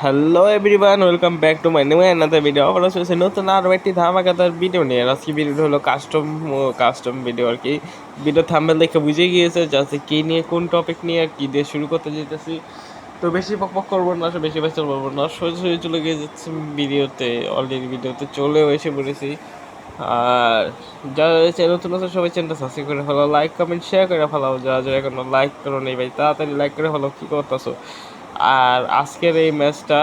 Hello everyone, welcome back to my new another video. আবার চলছে নতুন আরও একটি ধামাকাদার ভিডিও নিয়ে। আজকে ভিডিওটা হলো কাস্টম ভিডিও আর কি। ভিডিও থাম্বনেল দেখে বুঝে গিয়েছে যাতে কী নিয়ে, কোন টপিক নিয়ে আর কী দিয়ে শুরু করতে যেতেছি। তো বেশি বকবক করবো না, বেশি বেশি বলবো না, সোজাসুজি চলে গিয়ে যাচ্ছে ভিডিওতে। অলরেডি ভিডিওতে চলেও এসে পড়েছি। আর যারা নতুন আছে সবাই চ্যানেলটা সাবস্ক্রাইব করে ফেলো, লাইক কমেন্ট শেয়ার করে ফেলাও। যারা যারা এখনো লাইক করো নেই ভাই, তাড়াতাড়ি লাইক করে ফেলো, কী করতেছো। আর আজকের এই ম্যাচটা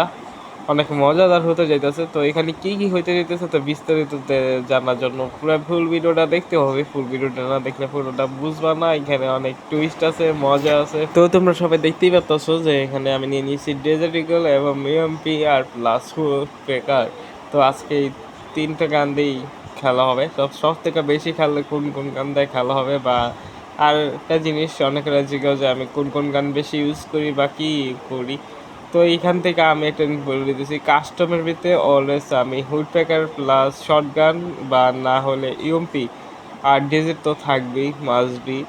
অনেক মজাদার হতে যাইতেছে। তো এখানে কি কি হইতে যাইতেছে তো বিস্তারিত জানার জন্য পুরো ফুল ভিডিওটা দেখতে হবে। ফুল ভিডিওটা না দেখলে পুরোটা বুঝবা না। এখানে অনেক টুইস্ট আছে, মজা আছে। তো তোমরা সবাই দেখতেই পাচ্ছ যে এখানে আমি নিয়ে নিয়েছি ডেজার্ট ইগল এবং ইএমপি আর প্লাস পেকার। তো আজকে এই তিনটা গান দিয়েই খেলা হবে। তো সব থেকে বেশি খেললে কোন কোন গান দিয়ে খেলা হবে, বা আর একটা জিনিস অনেকেরা জিজ্ঞাসা যে আমি কোন কোন গান বেশি ইউজ করি বা কী করি। তো এইখান থেকে আমি একটা বলে দিতেছি, কাস্টমের ভিতরে অলওয়েজ আমি hood packer plus short gun, বা না হলে ইউএমপি আর ডিজিট তো থাকবেই, মাস্ট বি।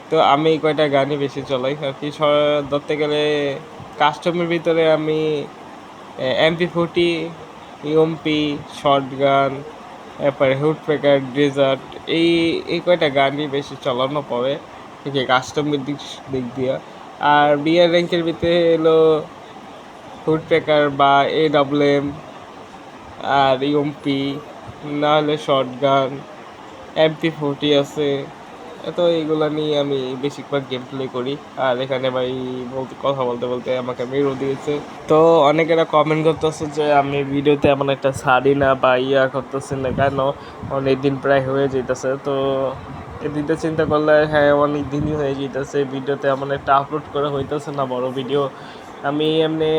তো আমি এই কয়টা গানই বেশি চলাই আর কি। ধরতে গেলে কাস্টমের ভিতরে আমি MP40, ইউএমপি, শর্ট গান, তারপরে হুড প্যাকার, ডেজার্ট, এই এই কয়টা গানই বেশি চালানো পড়ে ঠিক আছে কাস্টমের দিক দিয়ে। আর বিয়ার র্যাঙ্কের ভিতরে এলো হুড প্যাকার বা AWM আর ইউএমপি, না হলে শর্ট গান, MP40 আছে। তো এইগুলো নিয়ে আমি বেশিরভাগ গেম প্লে করি। আর এখানে ভাই কথা বলতে বলতে আমাকে মেরও দিয়েছে। তো অনেকেরা কমেন্ট করতেছে যে আমি ভিডিওতে এমন একটা ছাড়ি না বা করতেছি না কেন, অনেক দিন প্রায় হয়ে যেতেছে। তো এদিকে চিন্তা করলে হ্যাঁ, অনেক দিনই হয়ে যেতেছে ভিডিওতে এমন একটা আপলোড করা হইতেছে না বড় ভিডিও। আমি এমনি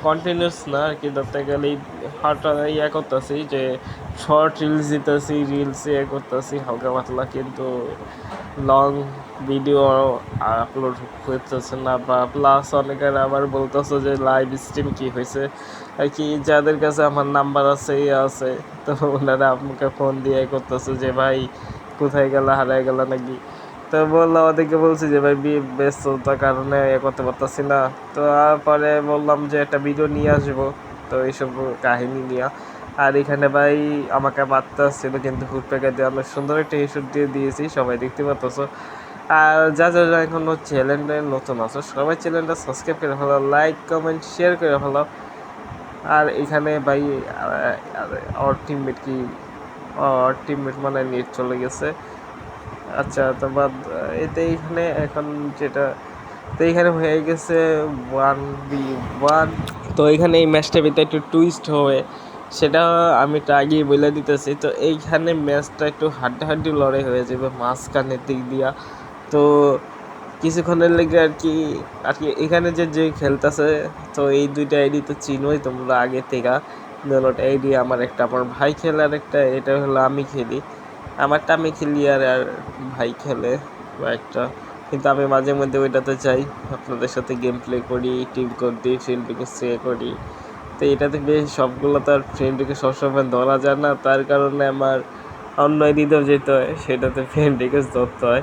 কন্টিনিউস না আর কি। ধরতে গেলে হঠাৎ করতেছি যে শর্ট রিলস দিতেছি, রিলস করতেছি হালকা পাতলা, কিন্তু লং ভিডিও আপলোড হইতেছে না। বা প্লাস অনেকের আবার বলতেছে যে লাইভ স্ট্রিম কী হয়েছে আর কি। যাদের কাছে আমার নাম্বার আছে আছে, তো ওনারা আমাকে ফোন দিয়ে করতেছে যে ভাই কোথায় গেলা, হারায় গেলা নাকি। তো বললাম, ওদেরকে বলছি যে ভাই ব্যস্ততার কারণে করতে পারতেছি না। তো তারপরে বললাম যে একটা ভিডিও নিয়ে আসবো, তো এইসব কাহিনী নিয়ে। আর এখানে ভাই আমাকে মারতে আসছিল, কিন্তু হুড প্যাকার দিয়ে আমি সুন্দর একটা হেডশট দিয়ে দিয়েছি, সবাই দেখতে পাচ্ছ। আর যা যা যা এখনো চ্যানেলে নতুন আছো সবাই চ্যানেলটা সাবস্ক্রাইব করে ফেলো, লাইক কমেন্ট শেয়ার করে ফেলো। আর এখানে ভাই ওর টিমমেট মানে নেট চলে গেছে। আচ্ছা, তো বাদ এতে এখানে এখন যেটা, তো এখানে হয়ে গেছে 1v1। তো এখানে এই ম্যাচটার ভিতরে একটু টুইস্ট হবে, সেটা আমি একটু আগেই বলে দিতেছি। তো এইখানে ম্যাচটা একটু হাড্ডাহাড্ডি লড়াই হয়ে যাবে মাঝখানের দিক দিয়া। তো কিছুক্ষণের লেগে আর কি এখানে যে খেলতেছে, তো এই দুইটা আইডি তো চিনোই তোমরা আগে থেকে। দুটো আইডি আমার, একটা আমার ভাই খেলে আর একটা এটা হলো আমি খেলি। আমারটা আমি খেলি আর ভাই খেলে বা একটা। কিন্তু আমি মাঝে মধ্যে ওইটাতে যাই, আপনাদের সাথে গেম প্লে করি, টিম কোড দিই, ফ্রেন্ডকে স্টে করি। তো এটাতে বেশ সবগুলো তো আর ফ্রেন্ডকে সবসময় ধরা যায় না, তার কারণে আমার অন্য আইডিতেও যেতে হয়, সেটাতে ফ্রেন্ড রিকোয়েস্ট ধরতে হয়।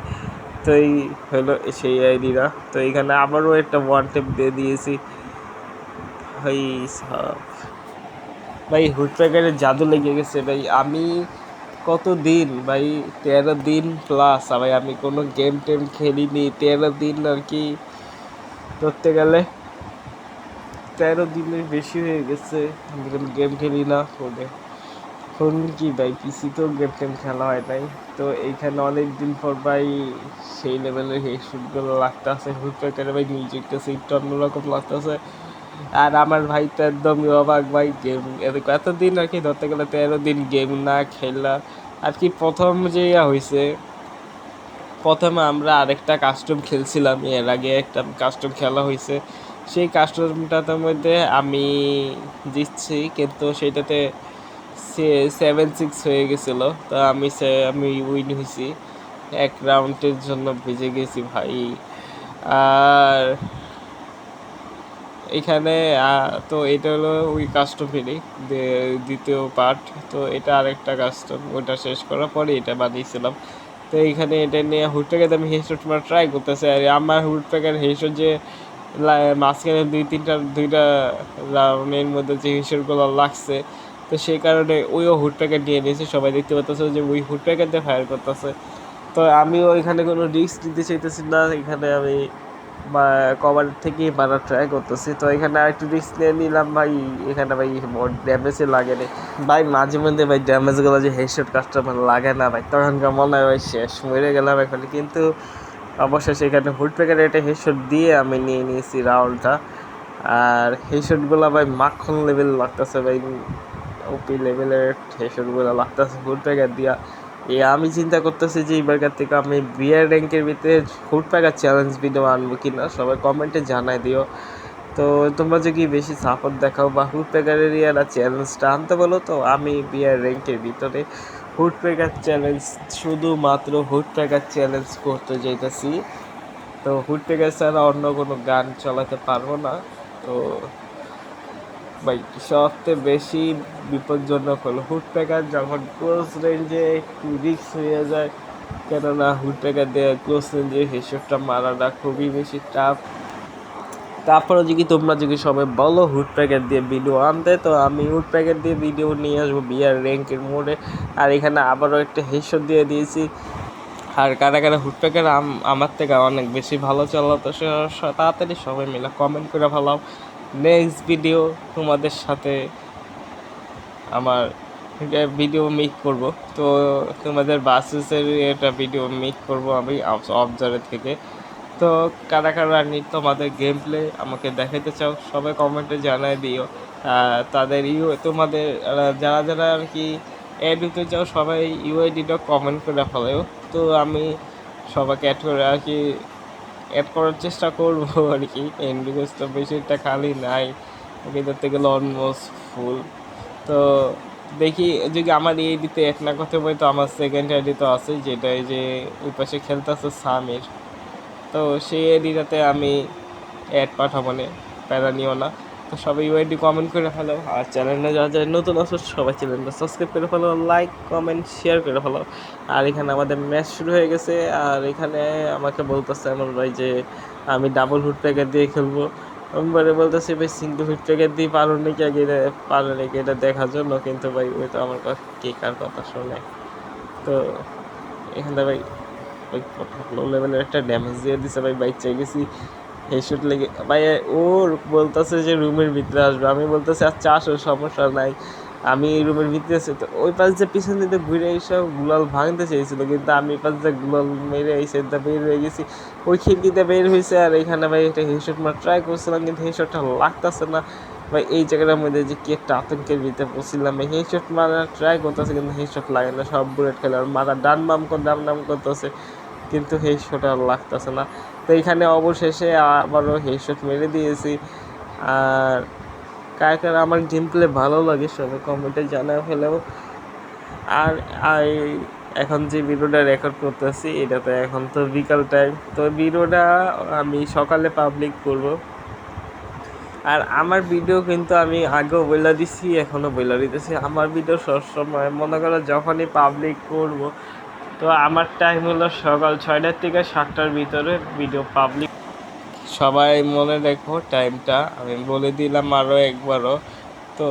তো এই হলো সেই আইডিরা। তো এইখানে আবারও একটা ওয়ান টেপ দিয়ে দিয়েছি। ভাই সাব ভাই হুড প্যাকারের জাদু লেগে গেছে ভাই। আমি কতদিন ভাই, 13 দিন প্লাস ভাই আমি কোনো গেম টেম খেলিনি। 13 দিন আর কি, ধরতে গেলে 13 দিনের বেশি হয়ে গেছে আমি কোনো গেম খেলি না ফোনে। ফোন কি ভাই, পিসিতেও গেম টেম খেলা হয় নাই। তো এইখানে অনেক দিন পর ভাই সেই লেভেলের হেডশুটগুলো লাগতেছে। হুড প্যাকারে ভাই মিউজিকটা সিটটা অন্যরকম লাগতেছে। আর আমার ভাই তো একদমই অবাক ভাই, গেম এতদিন আর কি, ধরতে গেলে 13 দিন গেম না খেলা আর কি। প্রথম যে হয়েছে, প্রথমে আমরা আরেকটা কাস্টম খেলছিলাম, এর আগে একটা কাস্টম খেলা হয়েছে। সেই কাস্টমটার মধ্যে আমি জিতছি, কিন্তু সেইটাতে 7-6 হয়ে গেছিলো। তো আমি উইন হয়েছি, এক রাউন্ডের জন্য ভিজে গেছি ভাই। আর এখানে তো এটা হলো ওই কাস্টমেরই দ্বিতীয় পার্ট। তো এটা আরেকটা কাস্টম, ওটা শেষ করার পরে এটা বানিয়েছিলাম। তো এইখানে এটা নিয়ে হুড প্যাকার আমি হেডশট মারা ট্রাই করতেছি। আর আমার হুড প্যাকার হেডশট যে মাঝখানে দুইটা রাউন্ডের মধ্যে যে হিসেবগুলো লাগছে, তো সেই কারণে ওইও হুড প্যাকেট নিয়ে নিয়েছে। সবাই দেখতে পাচ্তেছে যে ওই হুড প্যাকেট দিয়ে ফায়ার করতেছে। তো আমিও এখানে কোনো রিস্ক নিতে চাইতেছি না, এখানে আমি কভার থেকেই মারার ট্রাই করতেছি। তো এখানে আরেকটু রিস্ক নিয়ে নিলাম ভাই, এখানে ভাই ড্যামেজে লাগেনি ভাই। মাঝে মধ্যে ভাই ড্যামেজগুলো যে হেডশট কাজটা লাগে না ভাই, তখনকার মনে হয় ভাই শেষ, মরে গেলাম এখানে। কিন্তু অবশেষে এখানে হুড প্যাকেট একটা হেডশট দিয়ে আমি নিয়ে নিয়েছি রাউন্ডটা। আর হেডশটগুলো ভাই মাখন লেভেল লাগতেছে ভাই, ওপি লেভেলের হেডশটগুলো লাগতেছে হুড প্যাকেট দিয়া। আমি চিন্তা করতেছি যে এইবারকার থেকে আমি বিয়ার র্যাঙ্কের ভিতরে হুড প্যাকেট চ্যালেঞ্জ ভিডিও আনবো কিনা, সবাই কমেন্টে জানাই দিও। তো তোমরা যদি বেশি সাপোর্ট দেখাও বা হুড প্যাকারের ইয়ারা চ্যালেঞ্জটা আনতে বলো, তো আমি বিয়ার র্যাঙ্কের ভিতরে হুড প্যাকার চ্যালেঞ্জ, শুধুমাত্র হুড প্যাকার চ্যালেঞ্জ করতে যাইতেছি। তো হুড প্যাকার ছাড়া অন্য কোনো গান চালাতে পারবো না। তো ভাই সবচেয়ে বেশি বিপজ্জনক হলো হুড প্যাকার, যখন ক্লোজ রেঞ্জে একটু রিস্ক হয়ে যায়, কেননা হুড প্যাকার দিয়ে ক্লোজ রেঞ্জে হেডশটটা মারাটা খুবই বেশি টাফ। তারপরে যদি তোমরা যদি সবাই বলো হুড প্যাকেট দিয়ে ভিডিও আনতে, তো আমি হুড প্যাকেট দিয়ে ভিডিও নিয়ে আসবো বিয়ার র্যাঙ্কের মোডে। আর এখানে আবারও একটা হেডশট দিয়ে দিয়েছি। আর কারা কারা হুড প্যাকেট আমার থেকে অনেক বেশি ভালো চালাতো, তাড়াতাড়ি সবাই মিলে কমেন্ট করে ভালাও। নেক্সট ভিডিও তোমাদের সাথে আমার ভিডিও মেক করব। তো তোমাদের বাসেসের একটা ভিডিও মেক করব আমি অবজারে থেকে। তো কারা কারা তোমাদের গেম প্লে আমাকে দেখাইতে চাও, সবাই কমেন্টে জানাই দিও। তাদের তোমাদের যারা যারা আর কি অ্যাড হতে চাও, সবাই ইউআইডিটা কমেন্ট করে ফেলেও। তো আমি সবাইকে অ্যাড করে আর কি অ্যাড করার চেষ্টা করবো আর কি। এন্ড রিকোয়েস্ট তো বেশিটা খালি নাই, ওকে ধরতে গেলে অলমোস্ট ফুল। তো দেখি যদি আমার এই দিতে এক না করতে পারি, তো আমার সেকেন্ড আইডি তো আছে, যেটা এই যে ওই পাশে খেলতেছে সামির। তো সেই আইডিটাতে আমি অ্যাড পাঠাবো না, প্যারা নিও না। তো সবাই ইউআইডি কমেন্ট করে ফেলো। আর চ্যানেলে যারা যারা নতুন আসো সবাই চ্যানেলটা সাবস্ক্রাইব করে ফেলো, লাইক কমেন্ট শেয়ার করে ফেলো। আর এখানে আমাদের ম্যাচ শুরু হয়ে গেছে। আর এখানে আমাকে বলতেছে এমন ভাই যে আমি ডাবল হুড প্যাকেট দিয়ে খেলবো। আমি বলতেছি ভাই সিঙ্গল হুড প্যাকেট দিয়ে পারো নাকি, আগে পারো নাকি এটা দেখার জন্য। কিন্তু ভাই ওই তো আমার কে কার কথা শোনে। তো এখানে ভাই ওই লো লেভেলের একটা ড্যামেজ দিয়ে দিছে ভাই, বাইক চাই গেছি হেডশট লেগে ভাই। ওর বলতেছে যে রুমের ভিতরে আসবে, আমি বলতেছি আচ্ছা আসো সমস্যা নাই, আমি রুমের ভিতরে আছি। তো ওই পাশ যে পিছন দিকে ঘুরে এসে গুলাল ভাঙতে চেয়েছিল, কিন্তু আমি পাশ যে গুলাল মেরে এই সাইডটা বের হয়ে গেছি, ওই খিড়কিতে বের হয়েছে। আর এখানে ভাই একটা হেডশট মারা ট্রাই করছিলাম, কিন্তু হেডশটটা লাগতেছে না ভাই। এই জায়গাটার মধ্যে যে কি একটা আতঙ্কের ভিতরে পড়ছিলাম, হেডশট মারা ট্রাই করতেছে কিন্তু হেডশট লাগে না, সব বুলেট খেলে আর মাথা ডান নাম করতেছে, কিন্তু হেডশট আর লাগতেছে না। তো এখানে অবশেষে আবারও হেডশট মেরে দিয়েছি। আর কার কার আমার গেম প্লে ভালো লাগে সবাই কমেন্টে জানায় ফেলেও। আর এখন যে ভিডিওটা রেকর্ড করতেছি এটা তো এখন তো বিকাল টাইম, তো ভিডিওটা আমি সকালে পাবলিক করব। আর আমার ভিডিও কিন্তু আমি আগেও বলে দিছি, এখনও বলে দিতেছি, আমার ভিডিও সবসময় মনে করো যখনই পাবলিক করব, তো আমার টাইম হলো সকাল 6টার থেকে 7টার ভিতরে ভিডিও পাবলিক। সবাই মনে রেখো টাইমটা, আমি বলে দিলাম আরও একবারও। তো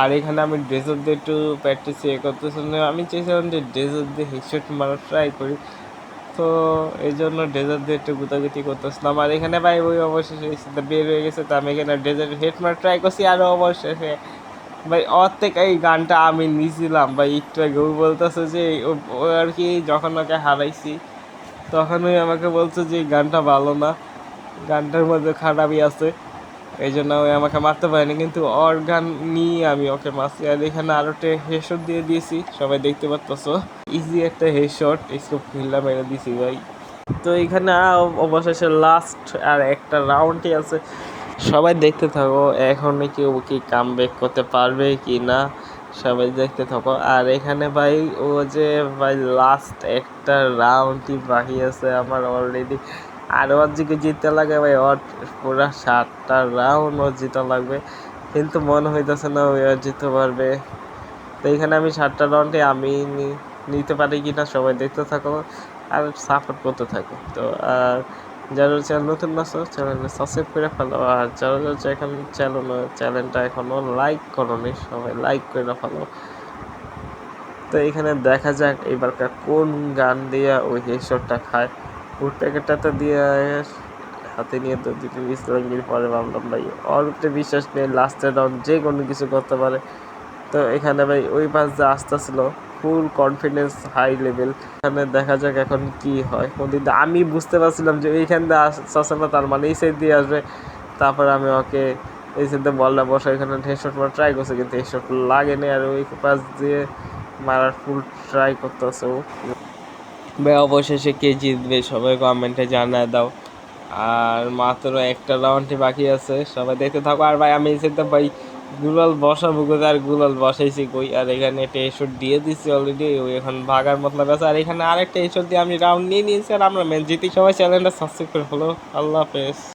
আর এখানে আমি ডেজার্ট দিয়ে একটু প্র্যাকটিস করতেছি, আমি চেয়েছিলাম যে ডেজার্ট দিয়ে হেডশট মারার ট্রাই করি। তো এই জন্য ডেজার্ট দিয়ে একটু গুতাগুতি করতেছিলাম। আর এখানে ভাই ওই অবশেষে বের হয়ে গেছে, তো আমি এখানে ডেজার্ট হেড মারার ট্রাই করছি। আরও অবশেষে ভাই ওর থেকে এই গানটা আমি নিয়েছিলাম ভাই একটু আগে। ও বলতেছে যে ও আর কি যখন ওকে হারাইছি তখন ওই আমাকে বলছে যে এই গানটা ভালো না, গানটার মধ্যে খারাপই আছে, এই জন্য ওই আমাকে মারতে পারেনি, কিন্তু ওর গান নিয়ে আমি ওকে মারছি। আর এখানে আরও একটা হেডশট দিয়ে দিয়েছি, সবাই দেখতে পারতেছো, ইজি একটা হেডশট স্কোপ ফিল্ডা মেরে দিয়েছি ভাই। তো এখানে অবশেষে লাস্ট আর একটা রাউন্ডই আছে, সবাই দেখতে থাকো এখন কেউ কি কাম ব্যাক করতে পারবে কি না, সবাই দেখতে থাকো। আর এখানে ভাই ও যে ভাই লাস্ট একটা রাউন্ডই বাকি আছে আমার অলরেডি। আর ওর দিকে জিততে লাগে ভাই, ওর পুরো 7টা রাউন্ড ওর জিতা লাগবে, কিন্তু মনে হইতেছে না ওই আর জিততে পারবে। তো এখানে আমি 7টা রাউন্ডে আমি নিতে পারি কি না সবাই দেখতে থাকো আর সাপোর্ট করতে থাকো। তো আর যারা চ্যানেল নতুন আসো চ্যানেলটা সাবস্ক্রাইব করে ফেলো, আর যারা যারা এখন চ্যানেলটা এখনো লাইক করোনি সবাই লাইক করে ফেলো। তো এখানে দেখা যাক এবারকার কোন গান দিয়ে ওই হেডশটটা খায়। ফুড প্যাকেটটা দিয়ে হাতে নিয়ে তো দুটো মিসলাঙ্গির পরে ভাবলাম ভাই ওর উপরে বিশ্বাস নেই, লাস্টের রাউন্ড যে কোনো কিছু করতে পারে। তো এখানে ভাই ওই পাশ যে আসতেছিল ফুল কনফিডেন্স হাই লেভেল। এখানে দেখা যাক এখন কি হয়। কিন্তু আমি বুঝতে পারছিলাম যে এইখান দিয়ে আসছে না, তার মানে এই সাইড দিয়ে আসবে। তারপরে আমি ওকে এই সাইডে বলটা বসা এখানে হেডশট মারা ট্রাই করছে, কিন্তু হেডশট লাগেনি। আর ওই পাশ দিয়ে মারার ফুল ট্রাই করতেছে ও। ভাই অবশেষে কে জিতবে সবাই কমেন্টে জানায় দাও। আর মাত্র একটা রাউন্ডে বাকি আছে, সবাই দেখতে থাকো। আর ভাই আমি এসে তো ভাই গুলাল বসাবো কোথায়, আর গুলাল বসাইছি কই। আর এখানে একটা এশট দিয়ে দিচ্ছি অলরেডি, ওই এখন ভাগার মতলব আছে। আর এখানে আরেকটা এশট দিয়ে আমি রাউন্ড নিয়ে নিয়েছি, আর আমরা ম্যাচ জিতি। সবাই চ্যানেলটা সাবস্ক্রাইব করে হলো। আল্লাহ হাফেজ।